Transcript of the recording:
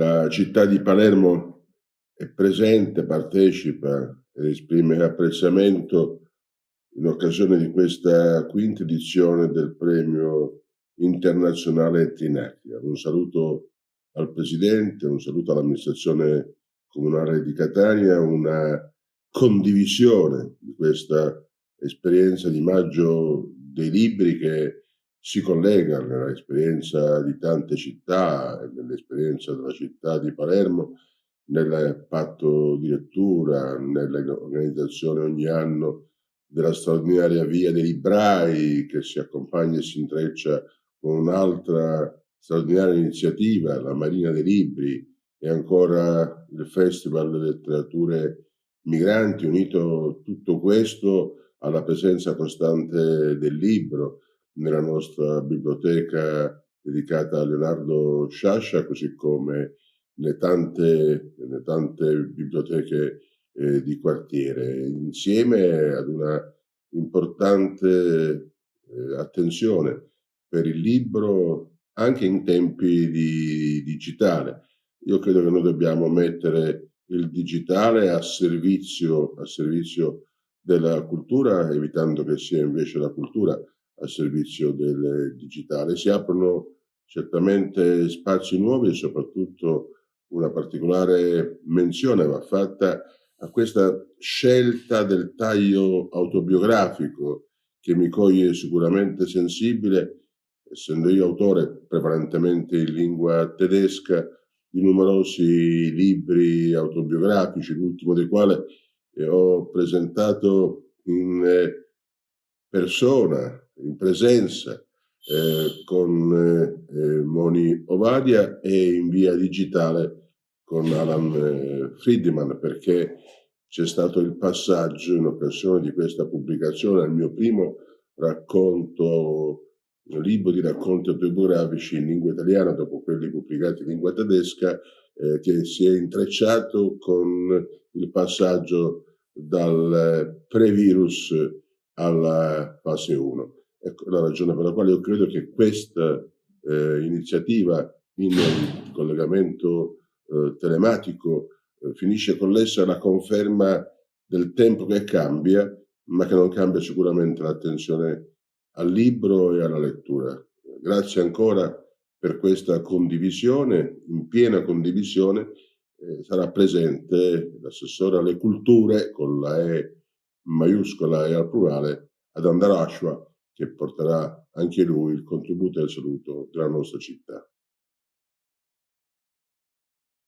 La città di Palermo è presente, partecipa ed esprime apprezzamento in occasione di questa quinta edizione del premio internazionale Trinacria. Un saluto al presidente, un saluto all'amministrazione comunale di Catania, una condivisione di questa esperienza di maggio dei libri che si collega nell'esperienza di tante città e nell'esperienza della città di Palermo, nel patto di lettura, nell'organizzazione ogni anno della straordinaria Via dei Librai, che si accompagna e si intreccia con un'altra straordinaria iniziativa, la Marina dei Libri, e ancora il Festival delle Letterature Migranti, unito tutto questo alla presenza costante del libro nella nostra biblioteca dedicata a Leonardo Sciascia, così come le tante biblioteche di quartiere, insieme ad una importante attenzione per il libro anche in tempi di digitale. Io credo che noi dobbiamo mettere il digitale a servizio della cultura, evitando che sia invece la cultura a servizio del digitale. Si aprono certamente spazi nuovi e soprattutto una particolare menzione va fatta a questa scelta del taglio autobiografico che mi coglie sicuramente sensibile, essendo io autore prevalentemente in lingua tedesca di numerosi libri autobiografici, l'ultimo dei quali ho presentato in persona, in presenza, con Moni Ovadia e in via digitale con Alan Friedman, perché c'è stato il passaggio in occasione di questa pubblicazione al mio primo libro di racconti autobiografici in lingua italiana, dopo quelli pubblicati in lingua tedesca, che si è intrecciato con il passaggio dal pre-virus alla fase 1. Ecco la ragione per la quale io credo che questa iniziativa in collegamento telematico finisce con l'essere la conferma del tempo che cambia, ma che non cambia sicuramente l'attenzione al libro e alla lettura. Grazie ancora per questa condivisione, in piena condivisione. Sarà presente l'assessore alle culture con la E maiuscola e al plurale ad Andarašva, che porterà anche lui il contributo e il saluto della nostra città.